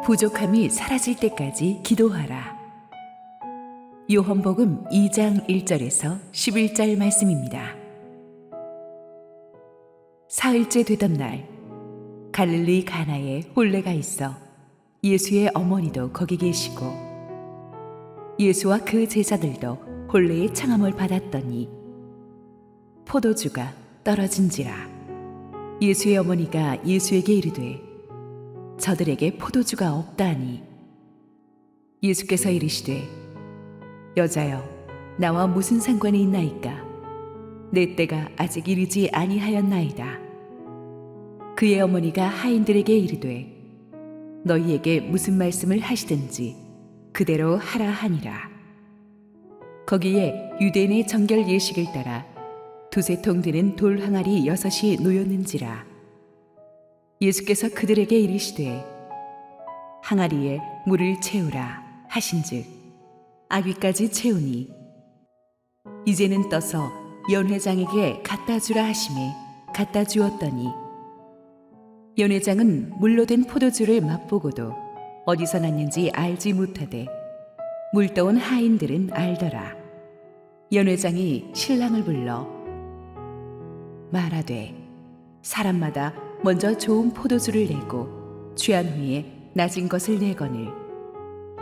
부족함이 사라질 때까지 기도하라. 요한복음 2장 1절에서 11절 말씀입니다. 사흘째 되던 날 갈릴리 가나에 혼례가 있어 예수의 어머니도 거기 계시고 예수와 그 제자들도 혼례의 청함을 받았더니 포도주가 떨어진지라. 예수의 어머니가 예수에게 이르되 저들에게 포도주가 없다 하니 예수께서 이르시되 여자여 나와 무슨 상관이 있나이까 내 때가 아직 이르지 아니하였나이다. 그의 어머니가 하인들에게 이르되 너희에게 무슨 말씀을 하시든지 그대로 하라 하니라. 거기에 유대인의 정결 예식을 따라 두세 통 되는 돌 항아리 6이 놓였는지라. 예수께서 그들에게 이르시되 항아리에 물을 채우라 하신즉 아귀까지 채우니 이제는 떠서 연회장에게 갖다 주라 하심에 갖다 주었더니 연회장은 물로 된 포도주를 맛보고도 어디서 났는지 알지 못하되 물 떠온 하인들은 알더라. 연회장이 신랑을 불러 말하되 사람마다 먼저 좋은 포도주를 내고 취한 후에 낮은 것을 내거늘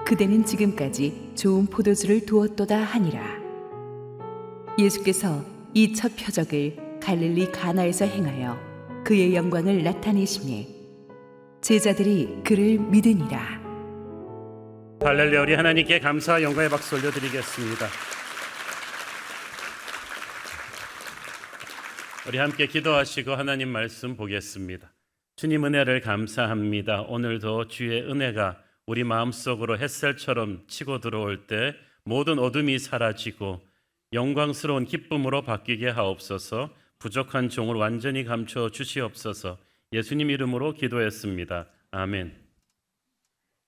그대는 지금까지 좋은 포도주를 두었도다 하니라. 예수께서 이 첫 표적을 갈릴리 가나에서 행하여 그의 영광을 나타내시매 제자들이 그를 믿으니라. 할렐루야. 우리 하나님께 감사와 영광의 박수 올려드리겠습니다. 우리 함께 기도하시고 하나님 말씀 보겠습니다. 주님 은혜를 감사합니다. 오늘도 주의 은혜가 우리 마음속으로 햇살처럼 치고 들어올 때 모든 어둠이 사라지고 영광스러운 기쁨으로 바뀌게 하옵소서. 부족한 종을 완전히 감춰 주시옵소서. 예수님 이름으로 기도했습니다. 아멘.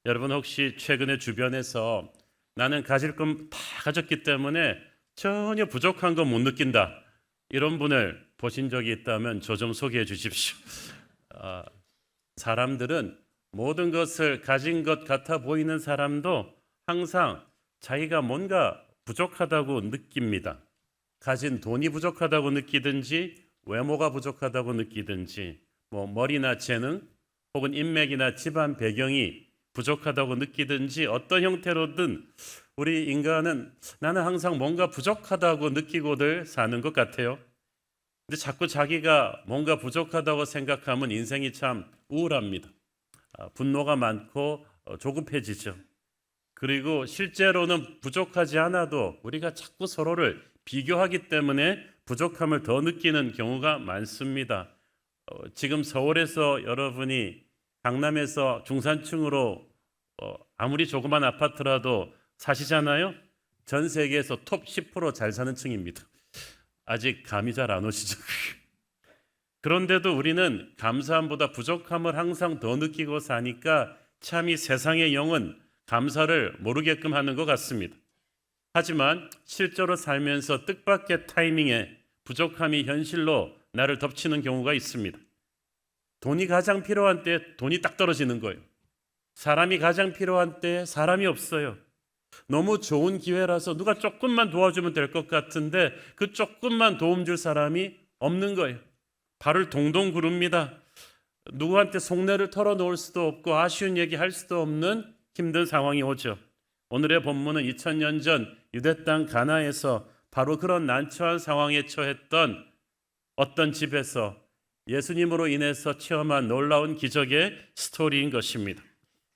여러분 혹시 최근에 주변에서 나는 가질 건 다 가졌기 때문에 전혀 부족한 거 못 느낀다 이런 분을 보신 적이 있다면 저 좀 소개해 주십시오. 사람들은 모든 것을 가진 것 같아 보이는 사람도 항상 자기가 뭔가 부족하다고 느낍니다. 가진 돈이 부족하다고 느끼든지 외모가 부족하다고 느끼든지 머리나 재능 혹은 인맥이나 집안 배경이 부족하다고 느끼든지 어떤 형태로든 우리 인간은 나는 항상 뭔가 부족하다고 느끼고들 사는 것 같아요. 근데 자꾸 자기가 뭔가 부족하다고 생각하면 인생이 참 우울합니다. 분노가 많고 조급해지죠. 그리고 실제로는 부족하지 않아도 우리가 자꾸 서로를 비교하기 때문에 부족함을 더 느끼는 경우가 많습니다. 지금 서울에서 여러분이 강남에서 중산층으로 아무리 조그만 아파트라도 사시잖아요. 전 세계에서 톱 10% 잘 사는 층입니다. 아직 감이 잘 안 오시죠? 그런데도 우리는 감사함보다 부족함을 항상 더 느끼고 사니까 참 이 세상의 영은 감사를 모르게끔 하는 것 같습니다. 하지만 실제로 살면서 뜻밖의 타이밍에 부족함이 현실로 나를 덮치는 경우가 있습니다. 돈이 가장 필요한 때 돈이 딱 떨어지는 거예요. 사람이 가장 필요한 때 사람이 없어요. 너무 좋은 기회라서 누가 조금만 도와주면 될 것 같은데 그 조금만 도움 줄 사람이 없는 거예요. 발을 동동 구릅니다. 누구한테 속내를 털어놓을 수도 없고 아쉬운 얘기 할 수도 없는 힘든 상황이 오죠. 오늘의 본문은 2000년 전 유대 땅 가나에서 바로 그런 난처한 상황에 처했던 어떤 집에서 예수님으로 인해서 체험한 놀라운 기적의 스토리인 것입니다.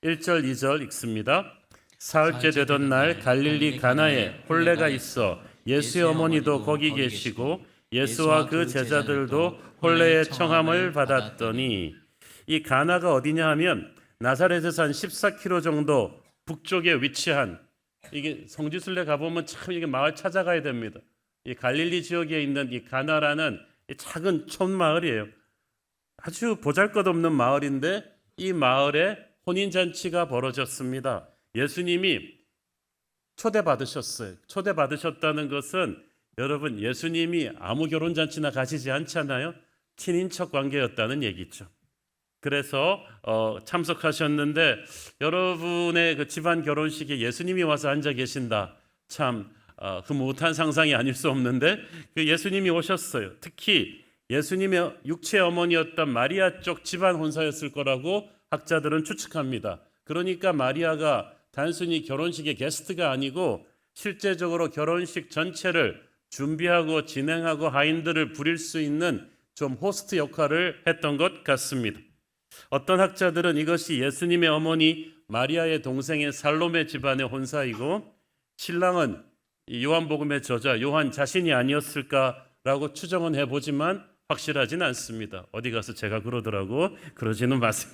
1절 2절 읽습니다. 사흘째 되던 날 갈릴리 가나에 혼례가 있어 예수의 어머니도 거기 계시고 예수와 그 제자들도 혼례의 청함을 받았더니 이 가나가 어디냐 하면 나사렛에서 한 14km 정도 북쪽에 위치한 이게 성지순례 가보면 참 이게 마을 찾아가야 됩니다. 이 갈릴리 지역에 있는 이 가나라는 이 작은 촌마을이에요. 아주 보잘것없는 마을인데 이 마을에 혼인잔치가 벌어졌습니다. 예수님이 초대받으셨어요. 초대받으셨다는 것은 여러분 예수님이 아무 결혼잔치나 가시지 않잖아요. 친인척 관계였다는 얘기죠. 그래서 참석하셨는데 여러분의 그 집안 결혼식에 예수님이 와서 앉아 계신다. 참 흐뭇한 상상이 아닐 수 없는데 그 예수님이 오셨어요. 특히 예수님의 육체 어머니였던 마리아 쪽 집안 혼사였을 거라고 학자들은 추측합니다. 그러니까 마리아가 단순히 결혼식의 게스트가 아니고 실제적으로 결혼식 전체를 준비하고 진행하고 하인들을 부릴 수 있는 좀 호스트 역할을 했던 것 같습니다. 어떤 학자들은 이것이 예수님의 어머니 마리아의 동생의 살로메 집안의 혼사이고 신랑은 요한복음의 저자 요한 자신이 아니었을까라고 추정은 해보지만 확실하진 않습니다. 어디 가서 제가 그러더라고 그러지는 마세요.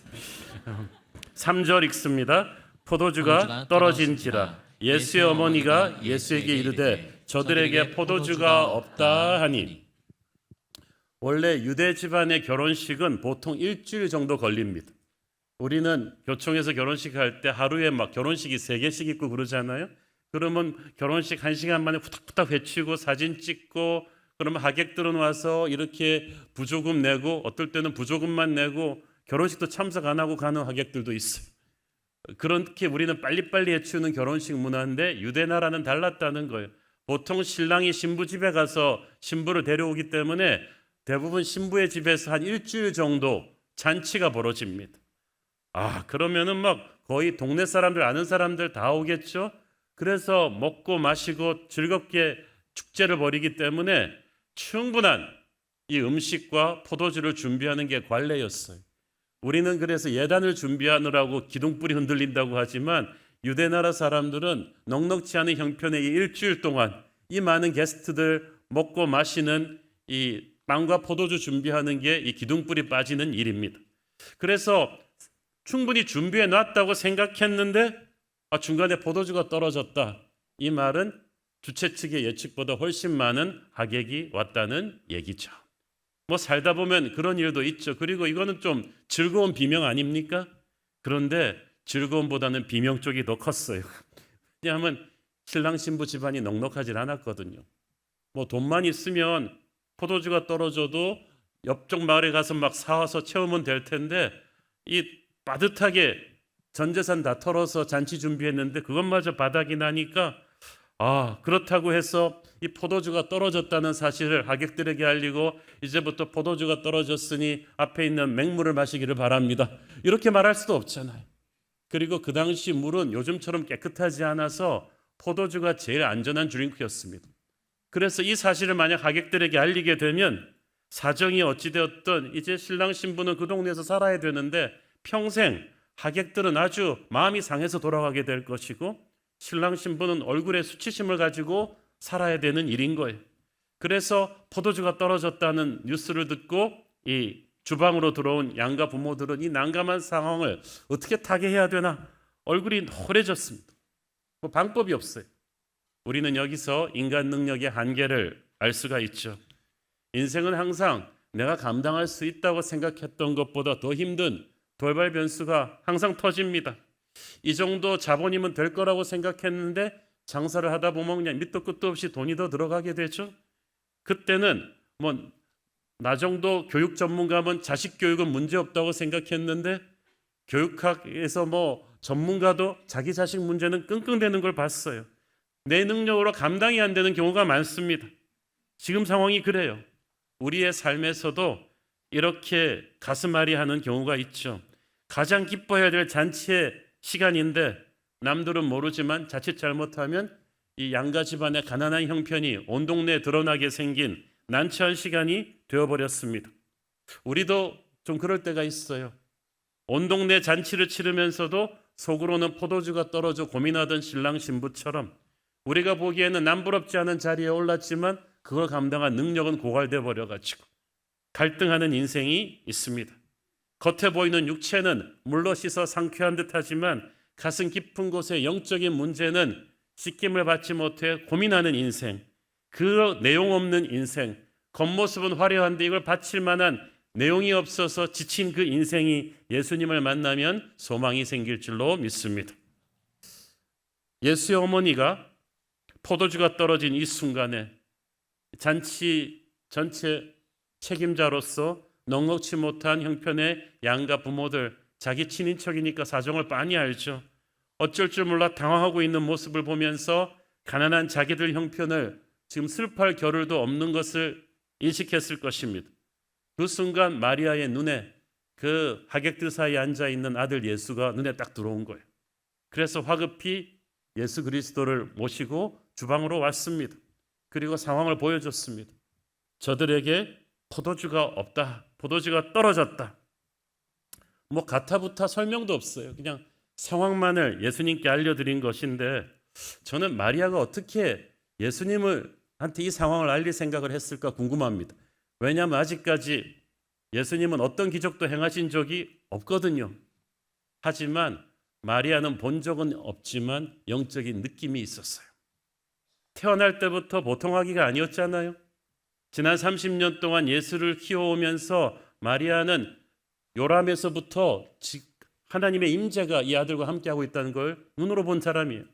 3절 읽습니다. 포도주가 떨어진지라 예수의 어머니가 예수에게 이르되 저들에게 포도주가 없다 하니. 원래 유대 집안의 결혼식은 보통 일주일 정도 걸립니다. 우리는 교총에서 결혼식 할 때 하루에 막 결혼식이 3개씩 있고 그러잖아요. 그러면 결혼식 1시간 만에 후딱후딱 외치고 사진 찍고 그러면 하객들은 와서 이렇게 부조금 내고 어떨 때는 부조금만 내고 결혼식도 참석 안 하고 가는 하객들도 있어요. 그렇게 우리는 빨리빨리 해치우는 결혼식 문화인데 유대 나라는 달랐다는 거예요. 보통 신랑이 신부 집에 가서 신부를 데려오기 때문에 대부분 신부의 집에서 한 일주일 정도 잔치가 벌어집니다. 그러면은 막 거의 동네 사람들 아는 사람들 다 오겠죠. 그래서 먹고 마시고 즐겁게 축제를 벌이기 때문에 충분한 이 음식과 포도주를 준비하는 게 관례였어요. 우리는 그래서 예단을 준비하느라고 기둥불이 흔들린다고 하지만 유대 나라 사람들은 넉넉지 않은 형편의 이 일주일 동안 이 많은 게스트들 먹고 마시는 이 빵과 포도주 준비하는 게 이 기둥불이 빠지는 일입니다. 그래서 충분히 준비해 놨다고 생각했는데 중간에 포도주가 떨어졌다. 이 말은 주최 측의 예측보다 훨씬 많은 하객이 왔다는 얘기죠. 뭐 살다 보면 그런 일도 있죠. 그리고 이거는 좀 즐거운 비명 아닙니까? 그런데 즐거움보다는 비명 쪽이 더 컸어요. 왜냐하면 신랑 신부 집안이 넉넉하지 않았거든요. 뭐 돈만 있으면 포도주가 떨어져도 옆쪽 마을에 가서 막 사와서 채우면 될 텐데 이 빠듯하게 전 재산 다 털어서 잔치 준비했는데 그것마저 바닥이 나니까 그렇다고 해서 이 포도주가 떨어졌다는 사실을 하객들에게 알리고 이제부터 포도주가 떨어졌으니 앞에 있는 맹물을 마시기를 바랍니다. 이렇게 말할 수도 없잖아요. 그리고 그 당시 물은 요즘처럼 깨끗하지 않아서 포도주가 제일 안전한 드링크였습니다. 그래서 이 사실을 만약 하객들에게 알리게 되면 사정이 어찌되었든 이제 신랑 신부는 그 동네에서 살아야 되는데 평생 하객들은 아주 마음이 상해서 돌아가게 될 것이고 신랑 신부는 얼굴에 수치심을 가지고 살아야 되는 일인 거예요. 그래서 포도주가 떨어졌다는 뉴스를 듣고 이 주방으로 들어온 양가 부모들은 이 난감한 상황을 어떻게 타개해야 되나 얼굴이 노래졌습니다. 뭐 방법이 없어요. 우리는 여기서 인간 능력의 한계를 알 수가 있죠. 인생은 항상 내가 감당할 수 있다고 생각했던 것보다 더 힘든 돌발 변수가 항상 터집니다. 이 정도 자본이면 될 거라고 생각했는데 장사를 하다 보면 그냥 밑도 끝도 없이 돈이 더 들어가게 되죠. 그때는 뭐 나 정도 교육 전문가면 자식 교육은 문제 없다고 생각했는데 교육학에서 뭐 전문가도 자기 자식 문제는 끙끙대는 걸 봤어요. 내 능력으로 감당이 안 되는 경우가 많습니다. 지금 상황이 그래요. 우리의 삶에서도 이렇게 가슴앓이하는 경우가 있죠. 가장 기뻐해야 될 잔치의 시간인데 남들은 모르지만 자칫 잘못하면 이 양가 집안의 가난한 형편이 온 동네에 드러나게 생긴 난처한 시간이 되어버렸습니다. 우리도 좀 그럴 때가 있어요. 온 동네 잔치를 치르면서도 속으로는 포도주가 떨어져 고민하던 신랑 신부처럼 우리가 보기에는 남부럽지 않은 자리에 올랐지만 그걸 감당한 능력은 고갈돼 버려가지고 갈등하는 인생이 있습니다. 겉에 보이는 육체는 물로 씻어 상쾌한 듯하지만 가슴 깊은 곳의 영적인 문제는 씻김을 받지 못해 고민하는 인생, 그 내용 없는 인생, 겉모습은 화려한데 이걸 바칠 만한 내용이 없어서 지친 그 인생이 예수님을 만나면 소망이 생길 줄로 믿습니다. 예수의 어머니가 포도주가 떨어진 이 순간에 잔치 전체 책임자로서 넉넉지 못한 형편의 양가 부모들, 자기 친인척이니까 사정을 빤히 알죠. 어쩔 줄 몰라 당황하고 있는 모습을 보면서 가난한 자기들 형편을 지금 슬퍼할 겨를도 없는 것을 인식했을 것입니다. 그 순간 마리아의 눈에 그 하객들 사이에 앉아있는 아들 예수가 눈에 딱 들어온 거예요. 그래서 화급히 예수 그리스도를 모시고 주방으로 왔습니다. 그리고 상황을 보여줬습니다. 저들에게 포도주가 없다. 포도주가 떨어졌다. 뭐 가타부타 설명도 없어요. 그냥 상황만을 예수님께 알려드린 것인데 저는 마리아가 어떻게 예수님한테 이 상황을 알릴 생각을 했을까 궁금합니다. 왜냐하면 아직까지 예수님은 어떤 기적도 행하신 적이 없거든요. 하지만 마리아는 본 적은 없지만 영적인 느낌이 있었어요. 태어날 때부터 보통 아기가 아니었잖아요. 지난 30년 동안 예수를 키워오면서 마리아는 요람에서부터 하나님의 임재가 이 아들과 함께하고 있다는 걸 눈으로 본 사람이에요.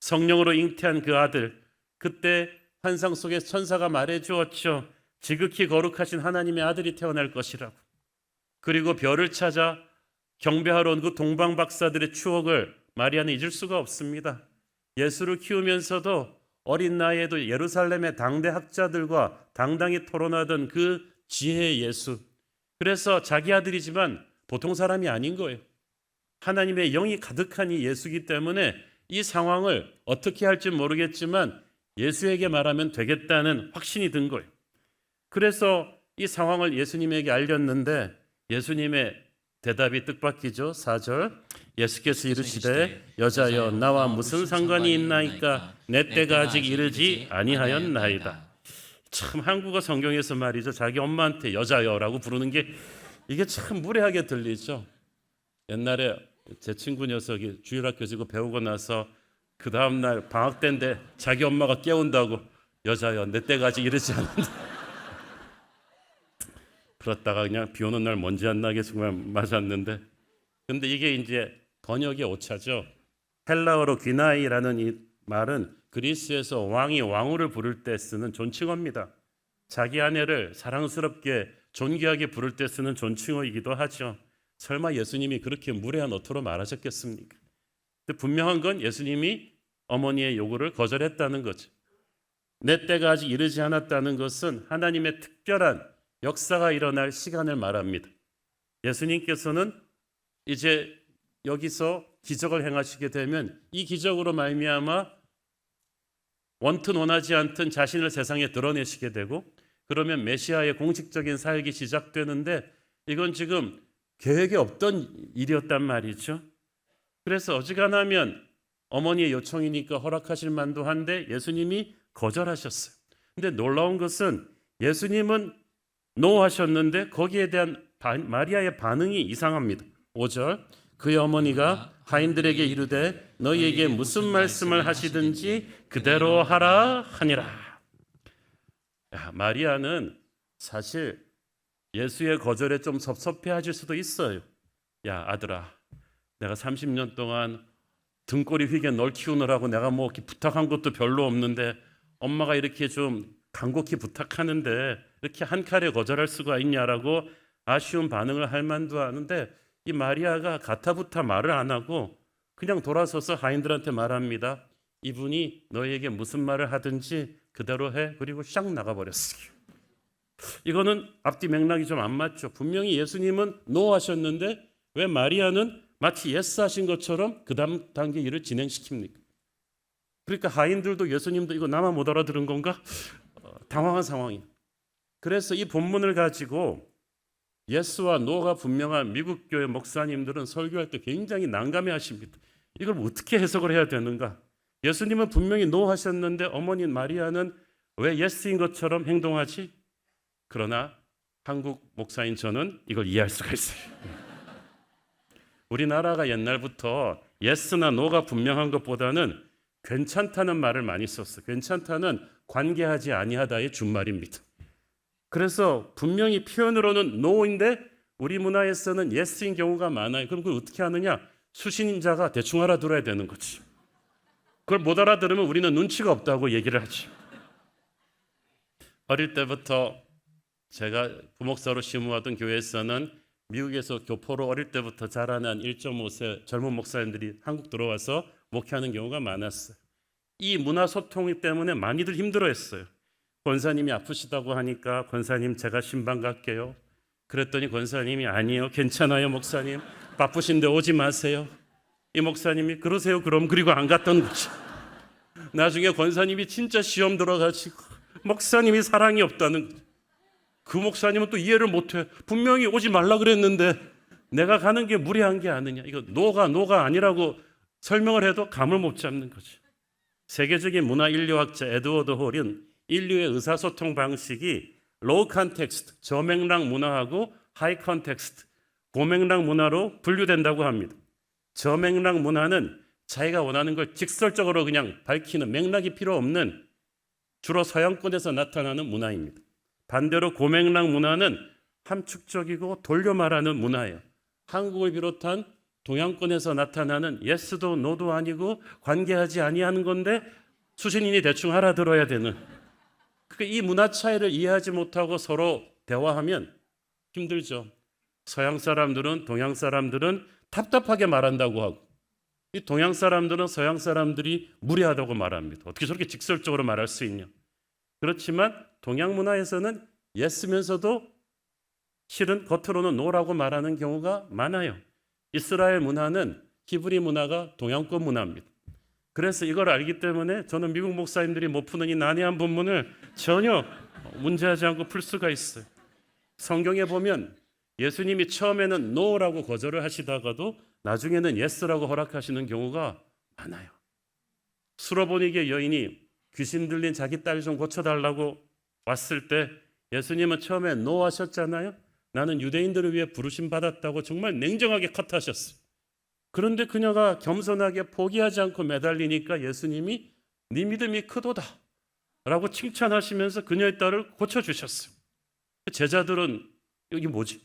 성령으로 잉태한 그 아들, 그때 환상 속에 천사가 말해주었죠. 지극히 거룩하신 하나님의 아들이 태어날 것이라고. 그리고 별을 찾아 경배하러 온 그 동방 박사들의 추억을 마리아는 잊을 수가 없습니다. 예수를 키우면서도 어린 나이에도 예루살렘의 당대 학자들과 당당히 토론하던 그 지혜의 예수. 그래서 자기 아들이지만 보통 사람이 아닌 거예요. 하나님의 영이 가득한 이 예수이기 때문에 이 상황을 어떻게 할지 모르겠지만 예수에게 말하면 되겠다는 확신이 든 거예요. 그래서 이 상황을 예수님에게 알렸는데 예수님의 대답이 뜻밖이죠. 4절 예수께서 이르시되 여자여 나와 무슨 상관이 있나이까 내 때가 아직 이르지 아니하였나이다. 참 한국어 성경에서 말이죠. 자기 엄마한테 여자여라고 부르는 게 이게 참 무례하게 들리죠. 옛날에 제 친구 녀석이 주일학교 지고 배우고 나서 그 다음날 방학 때인데 자기 엄마가 깨운다고 여자여 내 때가 아직 이르지 않는다. 그렇다가 그냥 비 오는 날 먼지 안 나게 정말 맞았는데 근데 이게 이제 번역의 오차죠. 헬라어로 귀나이라는 이 말은 그리스에서 왕이 왕후를 부를 때 쓰는 존칭어입니다. 자기 아내를 사랑스럽게 존귀하게 부를 때 쓰는 존칭어이기도 하죠. 설마 예수님이 그렇게 무례한 어투로 말하셨겠습니까? 근데 분명한 건 예수님이 어머니의 요구를 거절했다는 거죠. 내 때가 아직 이르지 않았다는 것은 하나님의 특별한 역사가 일어날 시간을 말합니다. 예수님께서는 이제 여기서 기적을 행하시게 되면 이 기적으로 말미암아 원튼 원하지 않든 자신을 세상에 드러내시게 되고 그러면 메시아의 공식적인 사역이 시작되는데 이건 지금 계획에 없던 일이었단 말이죠. 그래서 어지간하면 어머니의 요청이니까 허락하실 만도 한데 예수님이 거절하셨어요. 근데 놀라운 것은 예수님은 노 하셨는데 거기에 대한 마리아의 반응이 이상합니다. 5절 그의 어머니가 하인들에게 이르되 너희에게 무슨 말씀을 하시든지 그대로 하라 하니라. 마리아는 사실 예수의 거절에 좀 섭섭해하실 수도 있어요. 야 아들아 내가 30년 동안 등골이 휘게 널 키우느라고 내가 뭐 이렇게 부탁한 것도 별로 없는데 엄마가 이렇게 좀 간곡히 부탁하는데 이렇게 한 칼에 거절할 수가 있냐라고 아쉬운 반응을 할 만도 하는데 이 마리아가 가타부타 말을 안 하고 그냥 돌아서서 하인들한테 말합니다. 이분이 너희에게 무슨 말을 하든지 그대로 해. 그리고 샥 나가버렸어요. 이거는 앞뒤 맥락이 좀 안 맞죠. 분명히 예수님은 노 하셨는데 왜 마리아는 마치 예스 하신 것처럼 그 다음 단계 일을 진행시킵니까? 그러니까 하인들도 예수님도 이거 나만 못 알아들은 건가? 당황한 상황이에요. 그래서 이 본문을 가지고 예스와 노가 분명한 미국 교회 목사님들은 설교할 때 굉장히 난감해 하십니다. 이걸 어떻게 해석을 해야 되는가? 예수님은 분명히 노 하셨는데 어머니 마리아는 왜 예스인 것처럼 행동하지? 그러나 한국 목사인 저는 이걸 이해할 수가 있어요. 우리나라가 옛날부터 예스나 노가 분명한 것보다는 괜찮다는 말을 많이 썼어요. 괜찮다는 관계하지 아니하다의 준말입니다. 그래서 분명히 표현으로는 노인데 우리 문화에서는 예스인 경우가 많아요. 그럼 그걸 어떻게 하느냐? 수신자가 대충 알아들어야 되는 거지. 그걸 못 알아들으면 우리는 눈치가 없다고 얘기를 하죠. 어릴 때부터 제가 부목사로 심우하던 교회에서는 미국에서 교포로 어릴 때부터 자라난 1.5세 젊은 목사님들이 한국 들어와서 목회하는 경우가 많았어요. 이 문화 소통 때문에 많이들 힘들어했어요. 권사님이 아프시다고 하니까 권사님 제가 신방 갈게요. 그랬더니 권사님이 아니요 괜찮아요 목사님 바쁘신데 오지 마세요. 이 목사님이 그러세요 그럼 그리고 안 갔던 거죠. 나중에 권사님이 진짜 시험 들어가지고 목사님이 사랑이 없다는 거죠. 그 목사님은 또 이해를 못해. 분명히 오지 말라 그랬는데 내가 가는 게 무례한 게 아니냐. 이거 노가 아니라고 설명을 해도 감을 못 잡는 거죠. 세계적인 문화 인류학자 에드워드 홀은 인류의 의사소통 방식이 로우 컨텍스트, 저맥락 문화하고 하이 컨텍스트, 고맥락 문화로 분류된다고 합니다. 저맥락 문화는 자기가 원하는 걸 직설적으로 그냥 밝히는 맥락이 필요 없는 주로 서양권에서 나타나는 문화입니다. 반대로 고맥락 문화는 함축적이고 돌려 말하는 문화예요. 한국을 비롯한 동양권에서 나타나는 예스도 노도 아니고 관계하지 아니하는 건데 수신인이 대충 알아들어야 되는. 그러니까 이 문화 차이를 이해하지 못하고 서로 대화하면 힘들죠. 서양 사람들은 동양 사람들은 답답하게 말한다고 하고 이 동양 사람들은 서양 사람들이 무례하다고 말합니다. 어떻게 저렇게 직설적으로 말할 수 있냐. 그렇지만 동양 문화에서는 예스면서도 실은 겉으로는 노라고 말하는 경우가 많아요. 이스라엘 문화는 히브리 문화가 동양권 문화입니다. 그래서 이걸 알기 때문에 저는 미국 목사님들이 못 푸는 이 난해한 본문을 전혀 문제하지 않고 풀 수가 있어요. 성경에 보면 예수님이 처음에는 no라고 거절을 하시다가도 나중에는 yes라고 허락하시는 경우가 많아요. 수로보니게 여인이 귀신 들린 자기 딸 좀 고쳐달라고 왔을 때 예수님은 처음에 no 하셨잖아요. 나는 유대인들을 위해 부르심 받았다고 정말 냉정하게 컷하셨어요. 그런데 그녀가 겸손하게 포기하지 않고 매달리니까 예수님이 네 믿음이 크도다 라고 칭찬하시면서 그녀의 딸을 고쳐주셨어요. 제자들은 여기 뭐지?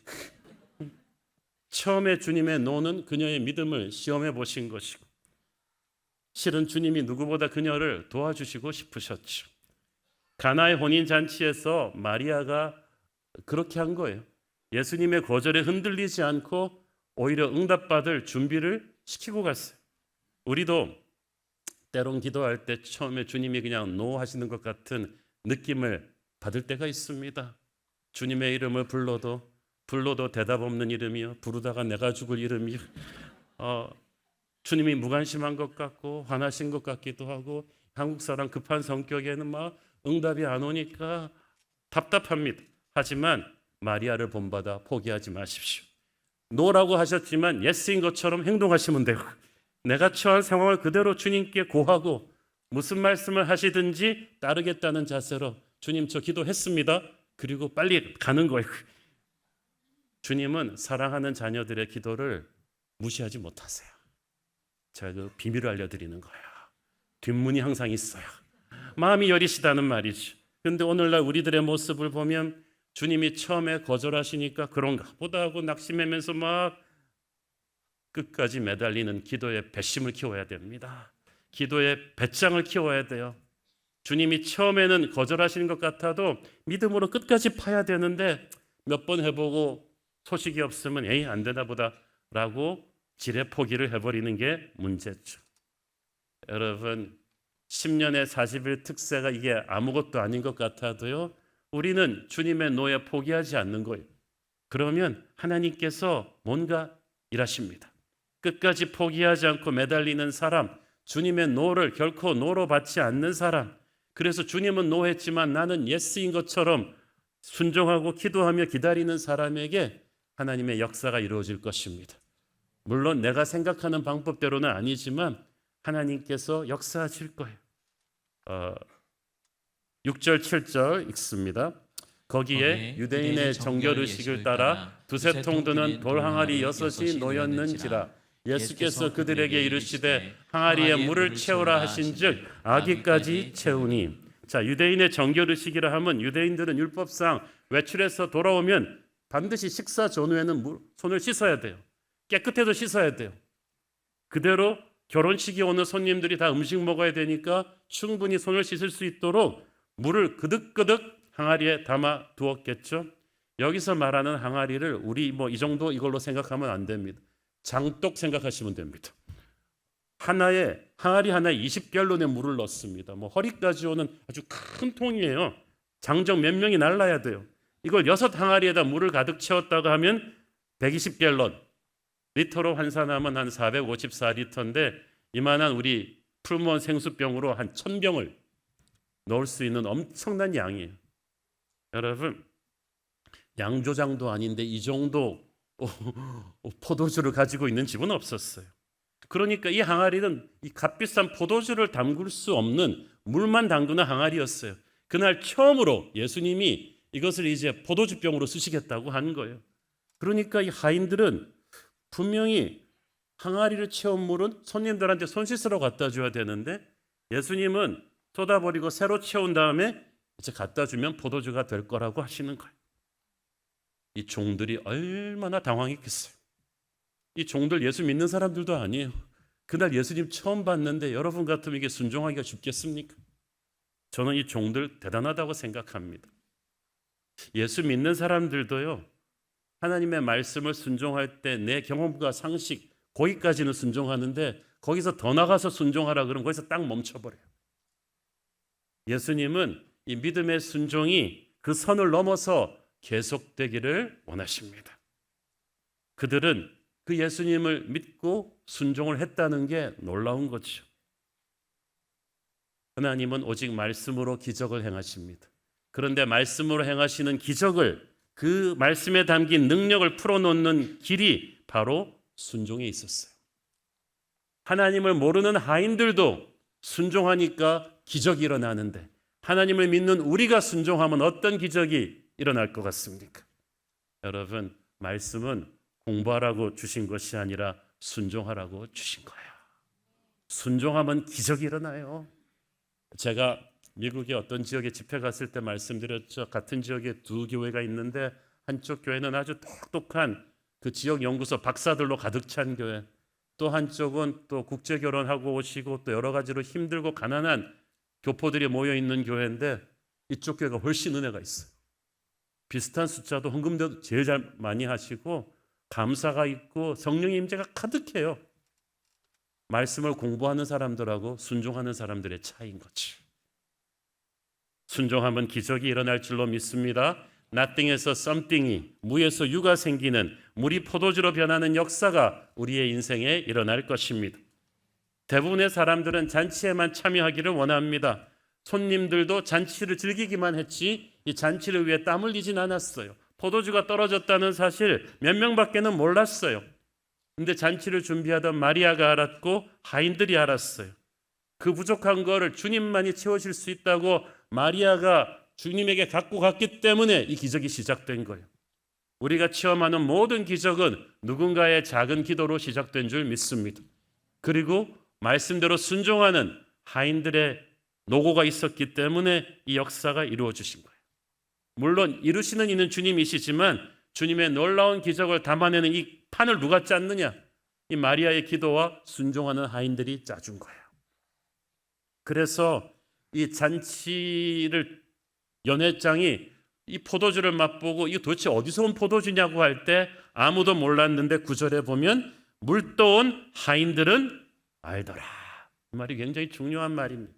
처음에 주님의 노는 그녀의 믿음을 시험해 보신 것이고 실은 주님이 누구보다 그녀를 도와주시고 싶으셨죠. 가나의 혼인잔치에서 마리아가 그렇게 한 거예요. 예수님의 거절에 흔들리지 않고 오히려 응답받을 준비를 시키고 갔어요. 우리도 때론 기도할 때 처음에 주님이 그냥 노 하시는 것 같은 느낌을 받을 때가 있습니다. 주님의 이름을 불러도 대답 없는 이름이요. 부르다가 내가 죽을 이름이요. 주님이 무관심한 것 같고 화나신 것 같기도 하고 한국 사람 급한 성격에는 막 응답이 안 오니까 답답합니다. 하지만 마리아를 본받아 포기하지 마십시오. 노라고 하셨지만 예스인 것처럼 행동하시면 되고 내가 처한 상황을 그대로 주님께 고하고 무슨 말씀을 하시든지 따르겠다는 자세로 주님 저 기도했습니다. 그리고 빨리 가는 거예요. 주님은 사랑하는 자녀들의 기도를 무시하지 못하세요. 제가 그 비밀을 알려드리는 거예요. 뒷문이 항상 있어요. 마음이 여리시다는 말이죠. 그런데 오늘날 우리들의 모습을 보면 주님이 처음에 거절하시니까 그런가 보다 하고 낙심하면서 막 끝까지 매달리는 기도의 배심을 키워야 됩니다. 기도의 배짱을 키워야 돼요. 주님이 처음에는 거절하시는 것 같아도 믿음으로 끝까지 파야 되는데 몇 번 해보고 소식이 없으면 에이 안 되나 보다 라고 지레 포기를 해버리는 게 문제죠. 여러분 10년의 40일 특세가 이게 아무것도 아닌 것 같아도요. 우리는 주님의 노에 포기하지 않는 거예요. 그러면 하나님께서 뭔가 일하십니다. 끝까지 포기하지 않고 매달리는 사람, 주님의 노를 결코 노로 받지 않는 사람, 그래서 주님은 노했지만 나는 예스인 것처럼 순종하고 기도하며 기다리는 사람에게 하나님의 역사가 이루어질 것입니다. 물론 내가 생각하는 방법대로는 아니지만 하나님께서 역사하실 거예요. 6절 7절 읽습니다. 거기에 유대인의 정결의식을 따라 두세 통 드는 돌 항아리 6이 놓였는지라 예수께서 그들에게 이르시되 항아리에 물을 채우라 하신즉 아기까지 채우니. 자, 유대인의 정결의식이라 하면 유대인들은 율법상 외출해서 돌아오면 반드시 식사 전후에는 손을 씻어야 돼요. 깨끗해도 씻어야 돼요. 그대로 결혼식이 오는 손님들이 다 음식 먹어야 되니까 충분히 손을 씻을 수 있도록 물을 그득그득 항아리에 담아 두었겠죠. 여기서 말하는 항아리를 우리 뭐 이 정도 이걸로 생각하면 안 됩니다. 장독 생각하시면 됩니다. 항아리 하나에 20갤론의 물을 넣습니다. 뭐 허리까지 오는 아주 큰 통이에요. 장정 몇 명이 날라야 돼요. 이걸 6항아리에다 물을 가득 채웠다고 하면 120갤론, 리터로 환산하면 한 454리터인데 이만한 우리 풀무원 생수병으로 한 1000병을 넣을 수 있는 엄청난 양이에요. 여러분, 양조장도 아닌데 이 정도 포도주를 가지고 있는 집은 없었어요. 그러니까 이 항아리는 이 값비싼 포도주를 담글 수 없는 물만 담그는 항아리였어요. 그날 처음으로 예수님이 이것을 이제 포도주병으로 쓰시겠다고 한 거예요. 그러니까 이 하인들은 분명히 항아리를 채운 물은 손님들한테 손 씻으러 갖다 줘야 되는데 예수님은 쏟아버리고 새로 채운 다음에 이제 갖다 주면 포도주가 될 거라고 하시는 거예요. 이 종들이 얼마나 당황했겠어요. 이 종들 예수 믿는 사람들도 아니에요. 그날 예수님 처음 봤는데 여러분 같으면 이게 순종하기가 쉽겠습니까? 저는 이 종들 대단하다고 생각합니다. 예수 믿는 사람들도요, 하나님의 말씀을 순종할 때 내 경험과 상식 거기까지는 순종하는데 거기서 더 나가서 순종하라 그러면 거기서 딱 멈춰버려요. 예수님은 이 믿음의 순종이 그 선을 넘어서 계속되기를 원하십니다. 그들은 그 예수님을 믿고 순종을 했다는 게 놀라운 거죠. 하나님은 오직 말씀으로 기적을 행하십니다. 그런데 말씀으로 행하시는 기적을, 그 말씀에 담긴 능력을 풀어놓는 길이 바로 순종에 있었어요. 하나님을 모르는 하인들도 순종하니까 기적이 일어나는데 하나님을 믿는 우리가 순종하면 어떤 기적이 일어날 것 같습니까? 여러분, 말씀은 공부하라고 주신 것이 아니라 순종하라고 주신 거예요. 순종하면 기적이 일어나요. 제가 미국의 어떤 지역에 집회 갔을 때 말씀드렸죠. 같은 지역에 두 교회가 있는데 한쪽 교회는 아주 똑똑한 그 지역 연구소 박사들로 가득 찬 교회, 또 한쪽은 또 국제 결혼하고 오시고 또 여러 가지로 힘들고 가난한 교포들이 모여 있는 교회인데 이쪽 교회가 훨씬 은혜가 있어요. 비슷한 숫자도 헌금도 제일 잘 많이 하시고 감사가 있고 성령의 임재가 가득해요. 말씀을 공부하는 사람들하고 순종하는 사람들의 차이인 거지. 순종하면 기적이 일어날 줄로 믿습니다. nothing에서 something이, 무에서 유가 생기는, 물이 포도주로 변하는 역사가 우리의 인생에 일어날 것입니다. 대부분의 사람들은 잔치에만 참여하기를 원합니다. 손님들도 잔치를 즐기기만 했지 이 잔치를 위해 땀 흘리진 않았어요. 포도주가 떨어졌다는 사실 몇 명밖에는 몰랐어요. 근데 잔치를 준비하던 마리아가 알았고 하인들이 알았어요. 그 부족한 거를 주님만이 채우실 수 있다고 마리아가 주님에게 갖고 갔기 때문에 이 기적이 시작된 거예요. 우리가 체험하는 모든 기적은 누군가의 작은 기도로 시작된 줄 믿습니다. 그리고 말씀대로 순종하는 하인들의 노고가 있었기 때문에 이 역사가 이루어지신 거예요. 물론 이루시는 이는 주님이시지만 주님의 놀라운 기적을 담아내는 이 판을 누가 짰느냐? 이 마리아의 기도와 순종하는 하인들이 짜준 거예요. 그래서 이 잔치를 연회장이 이 포도주를 맛보고 이거 도대체 어디서 온 포도주냐고 할 때 아무도 몰랐는데 9절에 보면 물떠온 하인들은 알더라. 이 말이 굉장히 중요한 말입니다.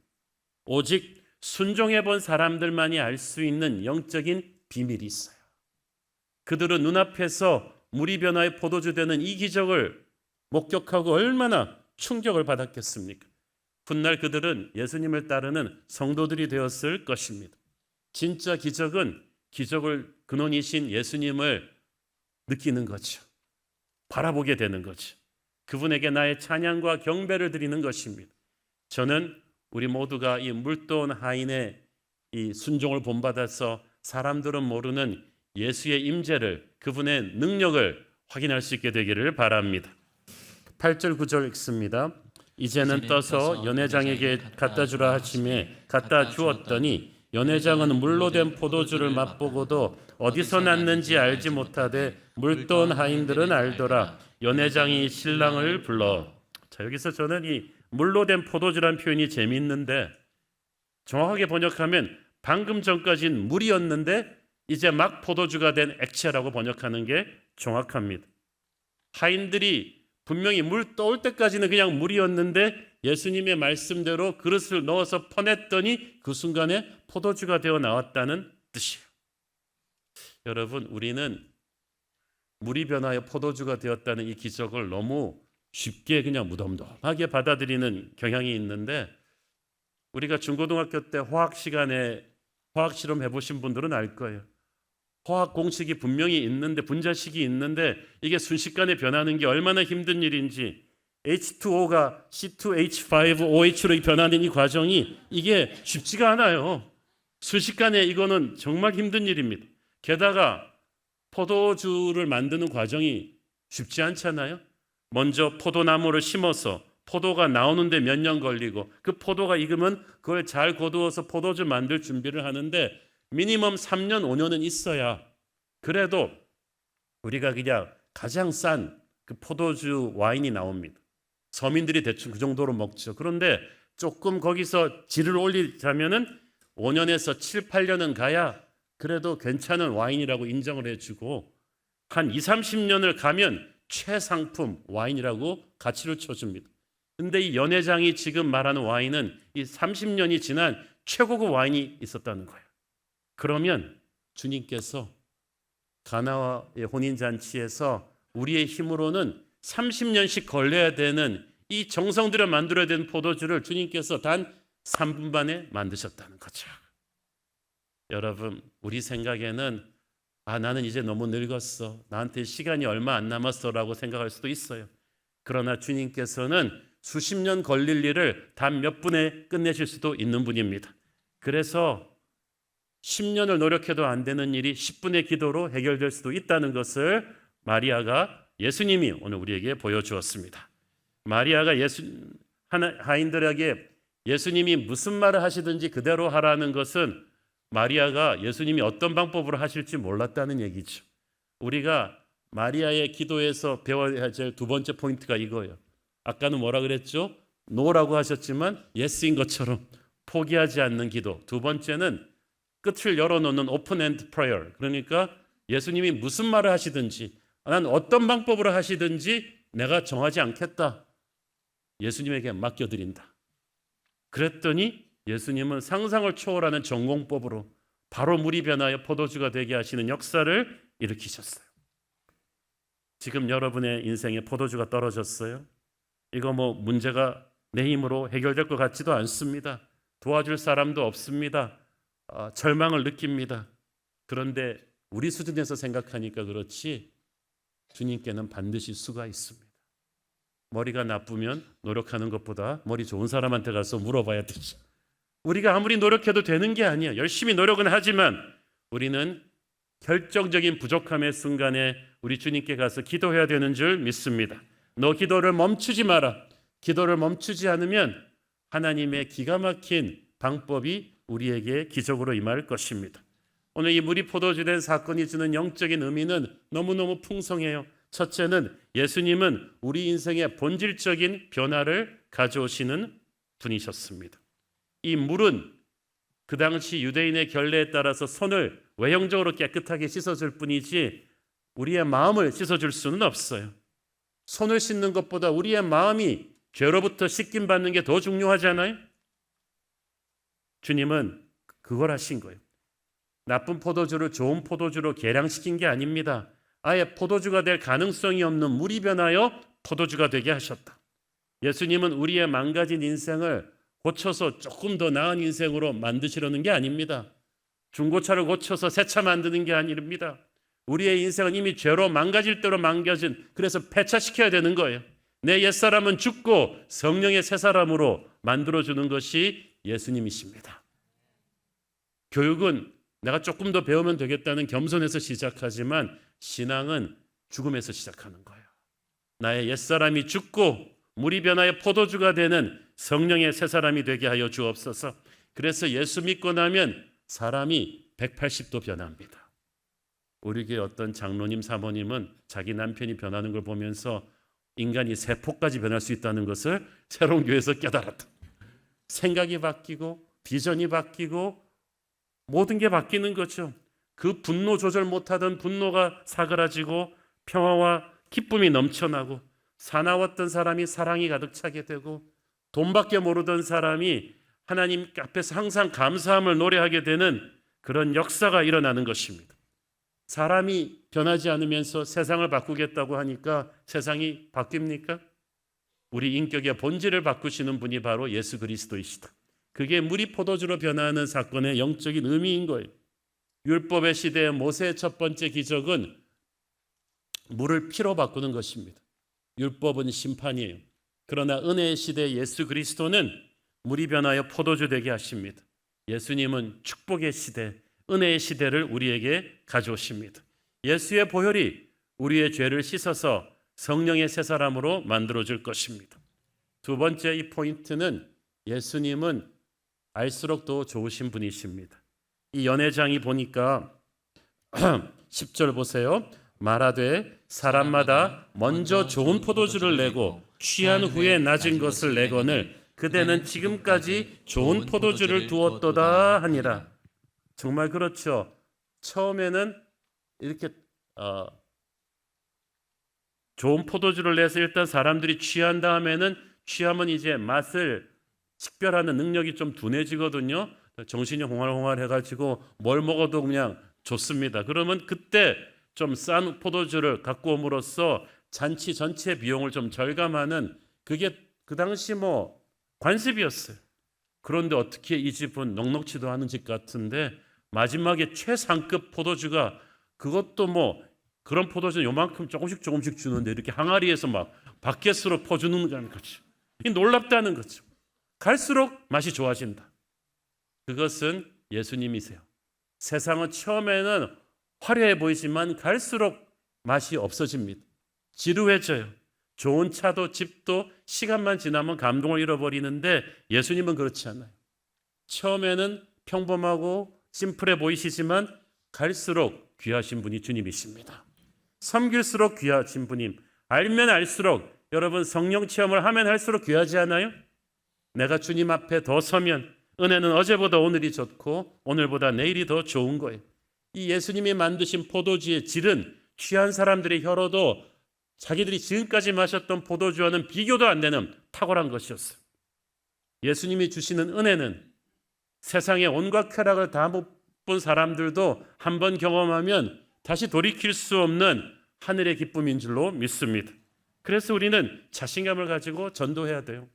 오직 순종해 본 사람들만이 알 수 있는 영적인 비밀이 있어요. 그들은 눈앞에서 물이 변화의 포도주 되는 이 기적을 목격하고 얼마나 충격을 받았겠습니까? 훗날 그들은 예수님을 따르는 성도들이 되었을 것입니다. 진짜 기적은 기적을 근원이신 예수님을 느끼는 거죠. 바라보게 되는 거죠. 그분에게 나의 찬양과 경배를 드리는 것입니다. 저는 우리 모두가 이 물떠온 하인의 이 순종을 본받아서 사람들은 모르는 예수의 임재를, 그분의 능력을 확인할 수 있게 되기를 바랍니다. 8절 9절 읽습니다. 이제는 떠서 연회장에게 갖다 주라 하심에 갖다 주었더니 연회장은 물로 된 포도주를 맛보고도 어디서 났는지 알지 못하되 물떠온 하인들은 알더라. 연회장이 신랑을 불러. 자, 여기서 저는 이 물로 된 포도주란 표현이 재미있는데 정확하게 번역하면 방금 전까지는 물이었는데 이제 막 포도주가 된 액체라고 번역하는 게 정확합니다. 하인들이 분명히 물 떠올 때까지는 그냥 물이었는데 예수님의 말씀대로 그릇을 넣어서 퍼냈더니 그 순간에 포도주가 되어 나왔다는 뜻이에요. 여러분, 우리는 물이 변하여 포도주가 되었다는 이 기적을 너무 쉽게 그냥 무덤덤하게 받아들이는 경향이 있는데, 우리가 중고등학교 때 화학 시간에 화학 실험 해보신 분들은 알 거예요. 화학 공식이 분명히 있는데, 분자식이 있는데 이게 순식간에 변하는 게 얼마나 힘든 일인지, H2O가 C2H5OH로 변하는 이 과정이 이게 쉽지가 않아요. 순식간에 이거는 정말 힘든 일입니다. 게다가 포도주를 만드는 과정이 쉽지 않잖아요. 먼저 포도나무를 심어서 포도가 나오는데 몇 년 걸리고, 그 포도가 익으면 그걸 잘 거두어서 포도주 만들 준비를 하는데 미니멈 3년, 5년은 있어야 그래도 우리가 그냥 가장 싼 그 포도주 와인이 나옵니다. 서민들이 대충 그 정도로 먹죠. 그런데 조금 거기서 질을 올리자면은 5년에서 7, 8년은 가야 그래도 괜찮은 와인이라고 인정을 해주고, 한 2, 30년을 가면 최상품 와인이라고 가치를 쳐줍니다. 근데 이 연회장이 지금 말하는 와인은 이 30년이 지난 최고급 와인이 있었다는 거예요. 그러면 주님께서 가나의 혼인잔치에서 우리의 힘으로는 30년씩 걸려야 되는 이 정성 들여 만들어야 되는 포도주를 주님께서 단 3분 만에 만드셨다는 거죠. 여러분, 우리 생각에는 나는 이제 너무 늙었어, 나한테 시간이 얼마 안 남았어라고 생각할 수도 있어요. 그러나 주님께서는 수십 년 걸릴 일을 단 몇 분에 끝내실 수도 있는 분입니다. 그래서 10년을 노력해도 안 되는 일이 10분의 기도로 해결될 수도 있다는 것을 마리아가, 예수님이 오늘 우리에게 보여주었습니다. 마리아가 하인들에게 예수님이 무슨 말을 하시든지 그대로 하라는 것은 마리아가 예수님이 어떤 방법으로 하실지 몰랐다는 얘기죠. 우리가 마리아의 기도에서 배워야 될 두 번째 포인트가 이거예요. 아까는 뭐라 그랬죠? 노라고 하셨지만 예스인 것처럼 포기하지 않는 기도. 두 번째는 끝을 열어놓는 오픈 엔드 프레이어. 그러니까 예수님이 무슨 말을 하시든지, 난 어떤 방법으로 하시든지 내가 정하지 않겠다, 예수님에게 맡겨드린다. 그랬더니 예수님은 상상을 초월하는 전공법으로 바로 물이 변하여 포도주가 되게 하시는 역사를 일으키셨어요. 지금 여러분의 인생에 포도주가 떨어졌어요? 이거 문제가 내 힘으로 해결될 것 같지도 않습니다. 도와줄 사람도 없습니다. 절망을 느낍니다. 그런데 우리 수준에서 생각하니까 그렇지 주님께는 반드시 수가 있습니다. 머리가 나쁘면 노력하는 것보다 머리 좋은 사람한테 가서 물어봐야 되죠. 우리가 아무리 노력해도 되는 게 아니에요. 열심히 노력은 하지만 우리는 결정적인 부족함의 순간에 우리 주님께 가서 기도해야 되는 줄 믿습니다. 너 기도를 멈추지 마라. 기도를 멈추지 않으면 하나님의 기가 막힌 방법이 우리에게 기적으로 임할 것입니다. 오늘 이 물이 포도주 된 사건이 주는 영적인 의미는 너무너무 풍성해요. 첫째는 예수님은 우리 인생의 본질적인 변화를 가져오시는 분이셨습니다. 이 물은 그 당시 유대인의 결례에 따라서 손을 외형적으로 깨끗하게 씻어줄 뿐이지 우리의 마음을 씻어줄 수는 없어요. 손을 씻는 것보다 우리의 마음이 죄로부터 씻김 받는 게 더 중요하잖아요. 주님은 그걸 하신 거예요. 나쁜 포도주를 좋은 포도주로 개량시킨 게 아닙니다. 아예 포도주가 될 가능성이 없는 물이 변하여 포도주가 되게 하셨다. 예수님은 우리의 망가진 인생을 고쳐서 조금 더 나은 인생으로 만드시려는 게 아닙니다. 중고차를 고쳐서 새 차 만드는 게 아닙니다. 우리의 인생은 이미 죄로 망가질 대로 망가진, 그래서 폐차시켜야 되는 거예요. 내 옛사람은 죽고 성령의 새 사람으로 만들어주는 것이 예수님이십니다. 교육은 내가 조금 더 배우면 되겠다는 겸손에서 시작하지만 신앙은 죽음에서 시작하는 거예요. 나의 옛사람이 죽고 물이 변하여 포도주가 되는 성령의 새 사람이 되게 하여 주옵소서. 그래서 예수 믿고 나면 사람이 180도 변합니다. 우리 교회 어떤 장로님, 사모님은 자기 남편이 변하는 걸 보면서 인간이 세포까지 변할 수 있다는 것을 새로운 교회에서 깨달았다. 생각이 바뀌고 비전이 바뀌고 모든 게 바뀌는 거죠. 그 분노 조절 못하던 분노가 사그라지고 평화와 기쁨이 넘쳐나고 사나웠던 사람이 사랑이 가득 차게 되고 돈밖에 모르던 사람이 하나님 앞에서 항상 감사함을 노래하게 되는 그런 역사가 일어나는 것입니다. 사람이 변하지 않으면서 세상을 바꾸겠다고 하니까 세상이 바뀝니까? 우리 인격의 본질을 바꾸시는 분이 바로 예수 그리스도이시다. 그게 물이 포도주로 변화하는 사건의 영적인 의미인 거예요. 율법의 시대의 모세의 첫 번째 기적은 물을 피로 바꾸는 것입니다. 율법은 심판이에요. 그러나 은혜의 시대 예수 그리스도는 물이 변하여 포도주 되게 하십니다. 예수님은 축복의 시대, 은혜의 시대를 우리에게 가져오십니다. 예수의 보혈이 우리의 죄를 씻어서 성령의 새 사람으로 만들어줄 것입니다. 두 번째 이 포인트는 예수님은 알수록 더 좋으신 분이십니다. 이 연회장이 보니까 10절 보세요. 말하되 사람마다 먼저 좋은 포도주를 내고 취한 후에 낮은 것을 내거늘 그대는 지금까지 좋은 포도주를 두었도다 하니라. 정말 그렇죠. 처음에는 이렇게 좋은 포도주를 내서 일단 사람들이 취한 다음에는 취하면 이제 맛을 식별하는 능력이 좀 둔해지거든요. 정신이 홍알홍알 해가지고 뭘 먹어도 그냥 좋습니다. 그러면 그때 좀 싼 포도주를 갖고 옴으로써 잔치 전체 비용을 좀 절감하는 그게 그 당시 관습이었어요. 그런데 어떻게 이 집은 넉넉지도 않은 집 같은데 마지막에 최상급 포도주가 그것도 그런 포도주 요만큼 조금씩 주는데 이렇게 항아리에서 막 바켓으로 퍼주는 거죠. 이 놀랍다는 거죠. 갈수록 맛이 좋아진다. 그것은 예수님이세요. 세상은 처음에는 화려해 보이지만 갈수록 맛이 없어집니다. 지루해져요. 좋은 차도 집도 시간만 지나면 감동을 잃어버리는데 예수님은 그렇지 않아요. 처음에는 평범하고 심플해 보이시지만 갈수록 귀하신 분이 주님이십니다. 섬길수록 귀하신 분임. 알면 알수록 여러분 성령 체험을 하면 할수록 귀하지 않아요? 내가 주님 앞에 더 서면 은혜는 어제보다 오늘이 좋고 오늘보다 내일이 더 좋은 거예요. 이 예수님이 만드신 포도주의 질은 취한 사람들의 혀로도 자기들이 지금까지 마셨던 포도주와는 비교도 안 되는 탁월한 것이었어요. 예수님이 주시는 은혜는 세상의 온갖 쾌락을 다 못 본 사람들도 한번 경험하면 다시 돌이킬 수 없는 하늘의 기쁨인 줄로 믿습니다. 그래서 우리는 자신감을 가지고 전도해야 돼요.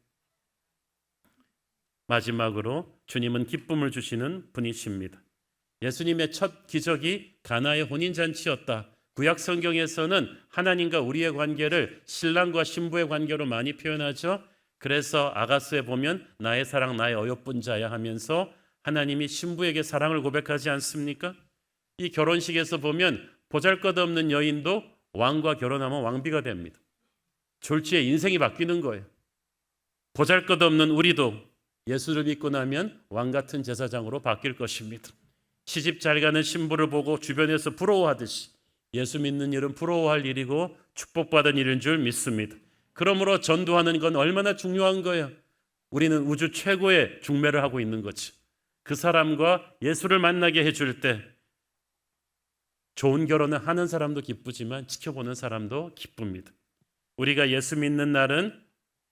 마지막으로 주님은 기쁨을 주시는 분이십니다. 예수님의 첫 기적이 가나의 혼인잔치였다. 구약 성경에서는 하나님과 우리의 관계를 신랑과 신부의 관계로 많이 표현하죠. 그래서 아가서에 보면 나의 사랑 나의 어여쁜 자야 하면서 하나님이 신부에게 사랑을 고백하지 않습니까? 이 결혼식에서 보면 보잘것없는 여인도 왕과 결혼하면 왕비가 됩니다. 졸지에 인생이 바뀌는 거예요. 보잘것없는 우리도 예수를 믿고 나면 왕 같은 제사장으로 바뀔 것입니다. 시집 잘 가는 신부를 보고 주변에서 부러워하듯이 예수 믿는 일은 부러워할 일이고 축복받은 일인 줄 믿습니다. 그러므로 전도하는 건 얼마나 중요한 거예요. 우리는 우주 최고의 중매를 하고 있는 거지. 그 사람과 예수를 만나게 해줄 때 좋은 결혼을 하는 사람도 기쁘지만 지켜보는 사람도 기쁩니다. 우리가 예수 믿는 날은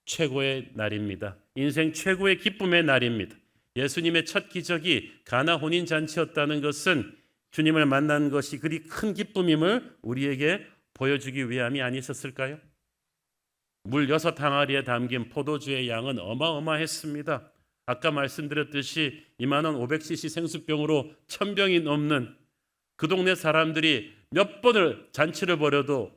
최고의 날입니다. 인생 최고의 기쁨의 날입니다. 예수님의 첫 기적이 가나 혼인잔치였다는 것은 주님을 만난 것이 그리 큰 기쁨임을 우리에게 보여주기 위함이 아니셨을까요? 물 6항아리에 담긴 포도주의 양은 어마어마했습니다. 아까 말씀드렸듯이 20,500cc 생수병으로 1,000병이 넘는 그 동네 사람들이 몇 번을 잔치를 벌여도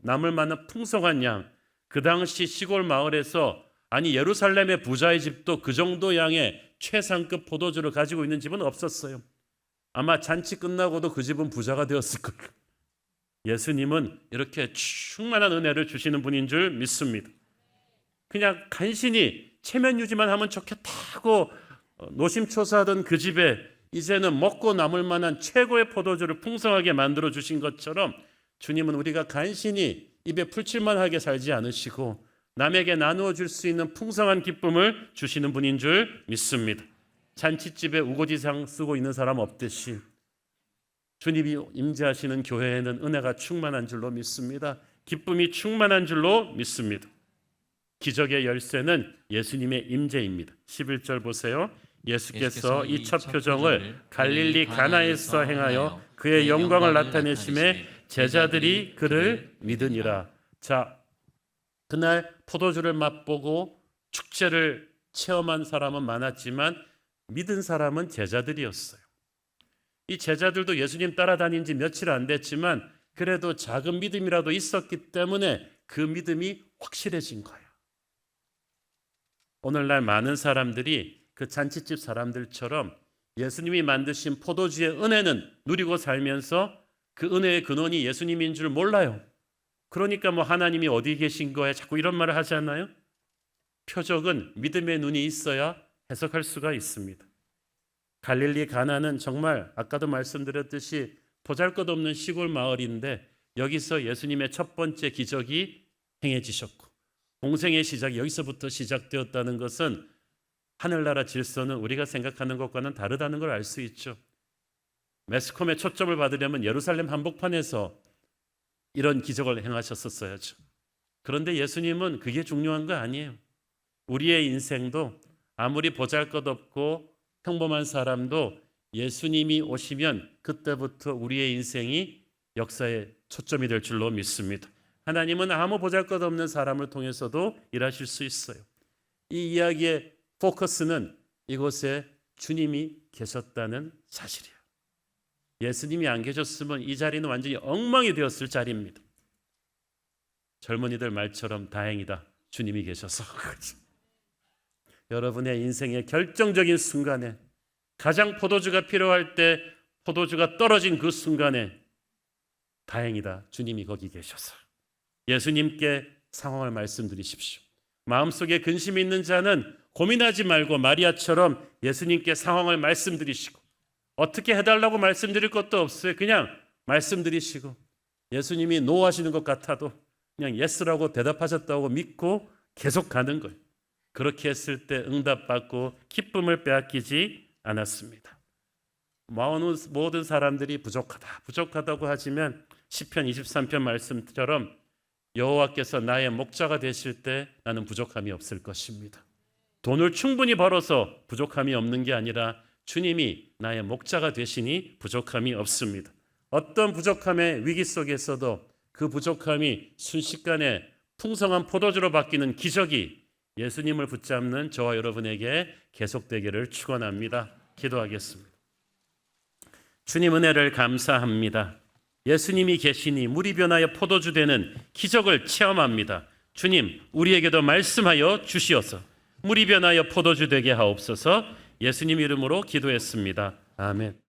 남을 만한 풍성한 양. 그 당시 시골 마을에서 예루살렘의 부자의 집도 그 정도 양의 최상급 포도주를 가지고 있는 집은 없었어요. 아마 잔치 끝나고도 그 집은 부자가 되었을 거예요. 예수님은 이렇게 충만한 은혜를 주시는 분인 줄 믿습니다. 그냥 간신히 체면 유지만 하면 좋겠다고 노심초사하던 그 집에 이제는 먹고 남을 만한 최고의 포도주를 풍성하게 만들어 주신 것처럼 주님은 우리가 간신히 입에 풀칠만 하게 살지 않으시고 남에게 나누어 줄 수 있는 풍성한 기쁨을 주시는 분인 줄 믿습니다. 잔치집에 우거지상 쓰고 있는 사람 없듯이 주님이 임재하시는 교회에는 은혜가 충만한 줄로 믿습니다. 기쁨이 충만한 줄로 믿습니다. 기적의 열쇠는 예수님의 임재입니다. 11절 보세요. 예수께서 이 첫 표정을 갈릴리 가나에서 행하여 그의 영광을 나타내심에 제자들이 그를 믿으니라. 자, 그날 포도주를 맛보고 축제를 체험한 사람은 많았지만 믿은 사람은 제자들이었어요. 이 제자들도 예수님 따라다닌 지 며칠 안 됐지만 그래도 작은 믿음이라도 있었기 때문에 그 믿음이 확실해진 거예요. 오늘날 많은 사람들이 그 잔치집 사람들처럼 예수님이 만드신 포도주의 은혜는 누리고 살면서 그 은혜의 근원이 예수님인 줄 몰라요. 그러니까 뭐 하나님이 어디 계신 거에 자꾸 이런 말을 하지 않나요? 표적은 믿음의 눈이 있어야 해석할 수가 있습니다. 갈릴리 가나는 정말 아까도 말씀드렸듯이 보잘것없는 시골 마을인데 여기서 예수님의 첫 번째 기적이 행해지셨고 공생의 시작이 여기서부터 시작되었다는 것은 하늘나라 질서는 우리가 생각하는 것과는 다르다는 걸 알 수 있죠. 매스컴의 초점을 받으려면 예루살렘 한복판에서 이런 기적을 행하셨었어야죠. 그런데 예수님은 그게 중요한 거 아니에요. 우리의 인생도 아무리 보잘것없고 평범한 사람도 예수님이 오시면 그때부터 우리의 인생이 역사의 초점이 될 줄로 믿습니다. 하나님은 아무 보잘것없는 사람을 통해서도 일하실 수 있어요. 이 이야기의 포커스는 이곳에 주님이 계셨다는 사실이에요. 예수님이 안 계셨으면 이 자리는 완전히 엉망이 되었을 자리입니다. 젊은이들 말처럼 다행이다. 주님이 계셔서. 여러분의 인생의 결정적인 순간에 가장 포도주가 필요할 때 포도주가 떨어진 그 순간에 다행이다. 주님이 거기 계셔서. 예수님께 상황을 말씀드리십시오. 마음속에 근심이 있는 자는 고민하지 말고 마리아처럼 예수님께 상황을 말씀드리시고 어떻게 해달라고 말씀드릴 것도 없어요. 그냥 말씀드리시고 예수님이 노하시는 것 같아도 그냥 예스라고 대답하셨다고 믿고 계속 가는 거예요. 그렇게 했을 때 응답받고 기쁨을 빼앗기지 않았습니다. 모든 사람들이 부족하다고 하지만 시편 23편 말씀처럼 여호와께서 나의 목자가 되실 때 나는 부족함이 없을 것입니다. 돈을 충분히 벌어서 부족함이 없는 게 아니라 주님이 나의 목자가 되시니 부족함이 없습니다. 어떤 부족함의 위기 속에서도 그 부족함이 순식간에 풍성한 포도주로 바뀌는 기적이 예수님을 붙잡는 저와 여러분에게 계속되기를 축원합니다. 기도하겠습니다. 주님 은혜를 감사합니다. 예수님이 계시니 물이 변하여 포도주 되는 기적을 체험합니다. 주님, 우리에게도 말씀하여 주시어서 물이 변하여 포도주 되게 하옵소서. 예수님 이름으로 기도했습니다. 아멘.